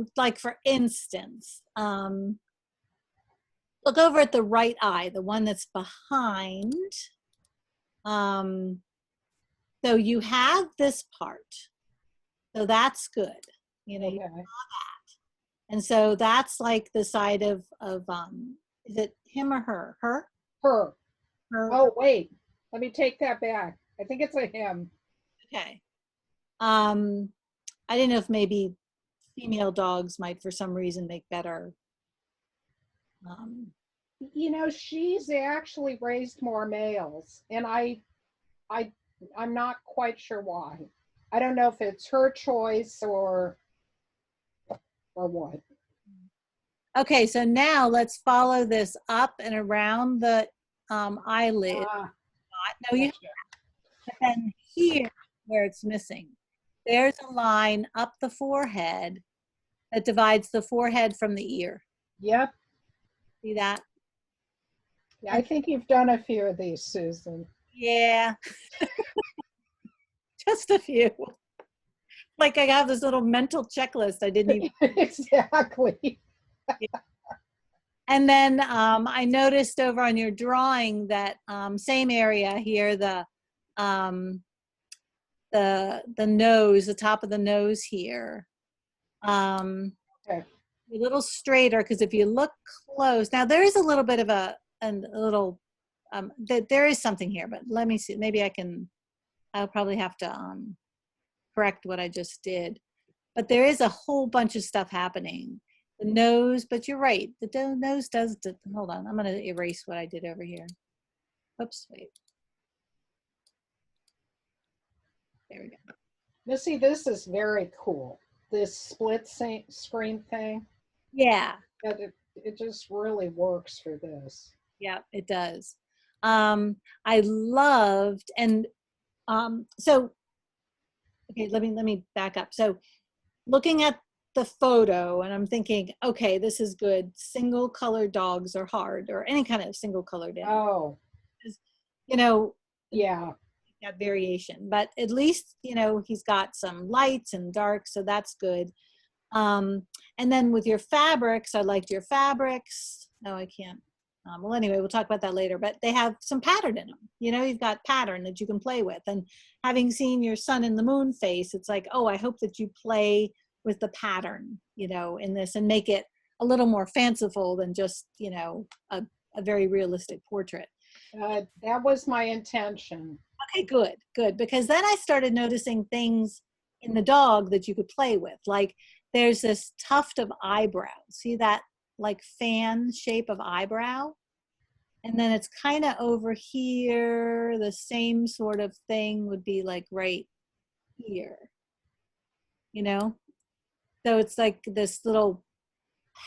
so like for instance, look over at the right eye, the one that's behind. So you have this part, so that's good. You know, Okay. you saw that. And so that's like the side of is it him or her? Her? Her. Her. Oh, wait. Let me take that back. I think it's a him. Okay. I didn't know if maybe female dogs might, for some reason, make better. You know, she's actually raised more males, and I'm not quite sure why. I don't know if it's her choice or what. Okay, so now let's follow this up and around the eyelid. No, you. But then here, where it's missing, there's a line up the forehead that divides the forehead from the ear. Yep. See that? Yeah, I think you've done a few of these, Susan. Yeah. Just a few. Like I have this little mental checklist I didn't even. Exactly. And then I noticed over on your drawing that same area here, the nose, the top of the nose here. Okay. A little straighter, because if you look close, now there is a little bit of a little, there is something here, but let me see, maybe I'll probably have to correct what I just did. But there is a whole bunch of stuff happening. The nose, but you're right, the nose does, hold on, I'm gonna erase what I did over here. Oops, wait. There we go. Missy, this is very cool. This split screen thing. Yeah. It just really works for this. Yeah, it does. I loved, and so, okay, let me back up. So looking at the photo, and I'm thinking, okay, this is good. Single color dogs are hard, or any kind of single colored animal. Oh. You know, yeah. That variation, but at least, you know, he's got some lights and dark, so that's good. And then with your fabrics, I liked your fabrics. No, I can't. Well, anyway, we'll talk about that later, but they have some pattern in them. You know, you've got pattern that you can play with. And having seen your sun in the moon face, it's like, oh, I hope that you play with the pattern, you know, in this and make it a little more fanciful than just, you know, a very realistic portrait. That was my intention. Okay, good, good. Because then I started noticing things in the dog that you could play with. Like there's this tuft of eyebrow. See that like fan shape of eyebrow? And then it's kind of over here. The same sort of thing would be like right here, you know? So it's like this little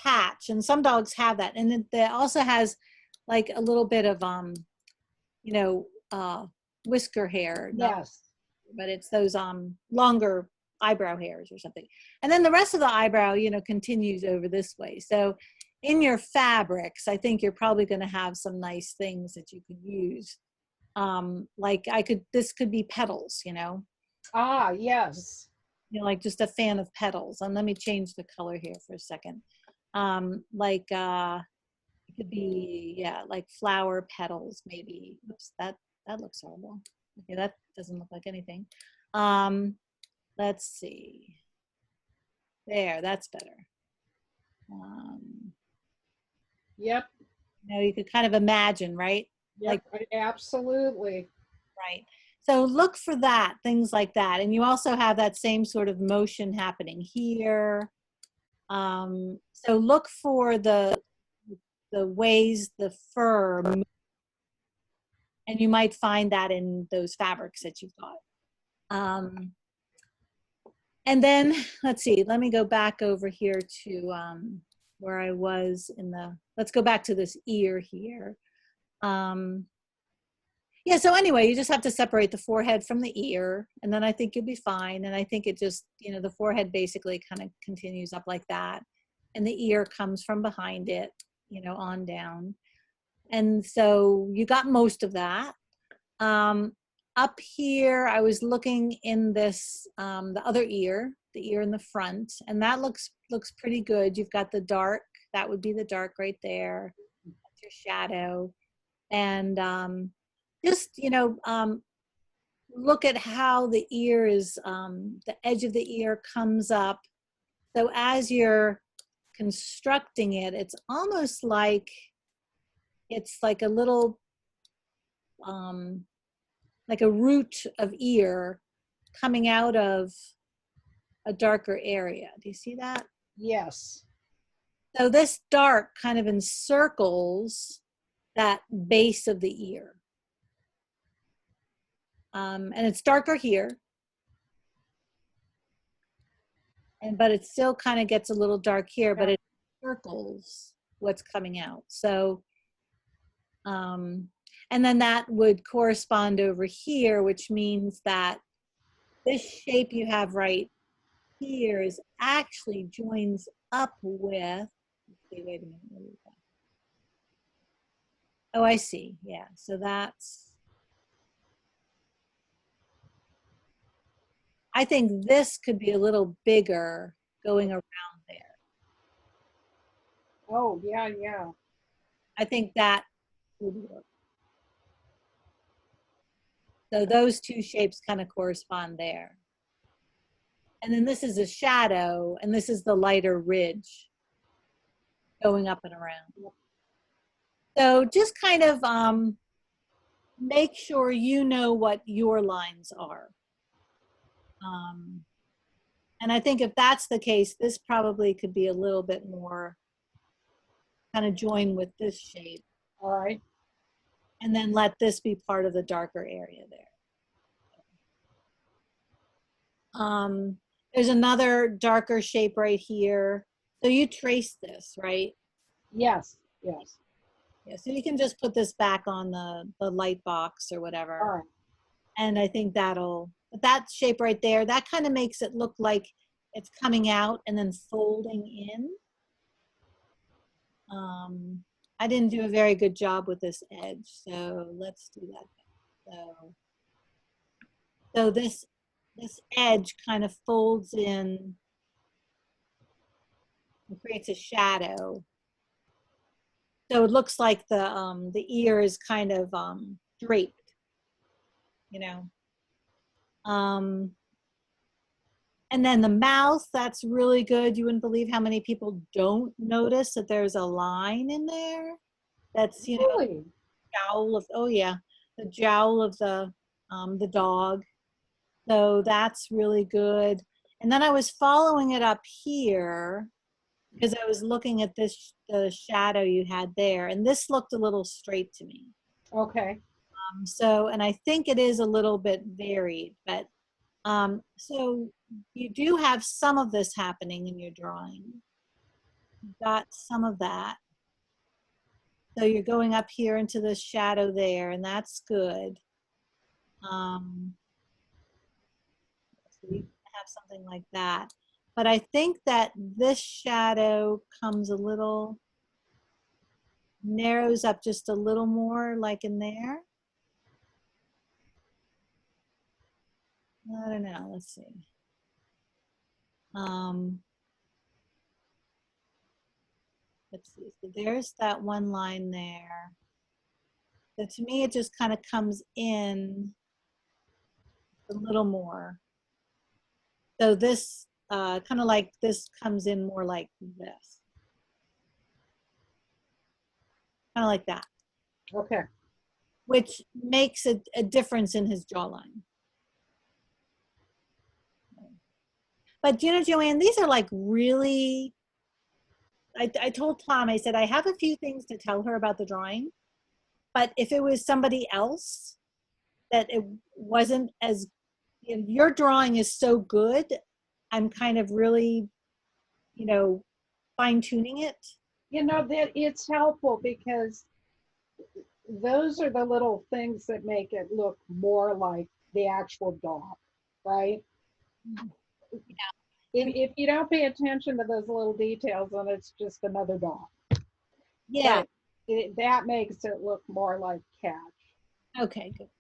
patch, and some dogs have that. And it also has like a little bit of, you know, whisker hair. Yes. But it's those longer eyebrow hairs or something. And then the rest of the eyebrow, you know, continues over this way. So in your fabrics, I think you're probably going to have some nice things that you could use. Like this could be petals, you know. Ah, yes. You know, like just a fan of petals. And let me change the color here for a second. Like it could be, yeah, like flower petals maybe. Oops, that looks horrible. Okay, that doesn't look like anything. Let's see. There, that's better. Yep. You know, you could kind of imagine, right? Yep, Like, absolutely. right. So look for that, things like that. And you also have that same sort of motion happening here. So look for the ways the fur moves. And you might find that in those fabrics that you've got. And then, let's see, let me go back over here to where I was let's go back to this ear here. Yeah, so anyway, you just have to separate the forehead from the ear, and then I think you'll be fine. And I think it just, you know, the forehead basically kind of continues up like that. And the ear comes from behind it, you know, on down. And so you got most of that. up here, I was looking in this, the other ear, the ear in the front, and that looks pretty good. You've got the dark, that would be the dark right there. That's your shadow. And just, look at how the ear is, the edge of the ear comes up. So as you're constructing it, it's almost like, it's like a little, like a root of ear coming out of a darker area. Do you see that? Yes. So this dark kind of encircles that base of the ear. And it's darker here. But it still kind of gets a little dark here, but it circles what's coming out. So, and then that would correspond over here, which means that this shape you have right here is actually joins up with, wait a minute. Oh, I see. Yeah. So that's, I think this could be a little bigger going around there. Oh, yeah, yeah. I think that would work. So those two shapes kind of correspond there. And then this is a shadow, and this is the lighter ridge going up and around. So just kind of make sure you know what your lines are. And I think if that's the case, this probably could be a little bit more kind of join with this shape. All right. And then let this be part of the darker area there. There's another darker shape right here. So you trace this, right? Yes, yes. Yeah, so you can just put this back on the light box or whatever. All right. And I think but that shape right there, that kind of makes it look like it's coming out and then folding in. I didn't do a very good job with this edge, so let's do that. So this edge kind of folds in and creates a shadow. So it looks like the ear is kind of draped, you know. And then the mouth, that's really good. You wouldn't believe how many people don't notice that there's a line in there. That's, you know, Really? jowl of, oh yeah, the jowl of the dog. So that's really good. And then I was following it up here because I was looking at this, the shadow you had there, and this looked a little straight to me. Okay. So, and I think it is a little bit varied, but so you do have some of this happening in your drawing. You've got some of that. So you're going up here into the shadow there, and that's good. So you have something like that. But I think that this shadow comes a little, narrows up just a little more, like in there. I don't know, let's see. Let's see, so there's that one line there. So to me, it just kind of comes in a little more. So this, kind of like this comes in more like this. Kind of like that. Okay. Which makes a difference in his jawline. But you know, Joanne, these are like really, I told Tom, I said, I have a few things to tell her about the drawing, but if it was somebody else that it wasn't as, you know, your drawing is so good, I'm kind of really, you know, fine tuning it. You know, that it's helpful because those are the little things that make it look more like the actual dog, right? Yeah. If you don't pay attention to those little details, then it's just another dog. Yeah. But that makes it look more like Catch. Okay, good.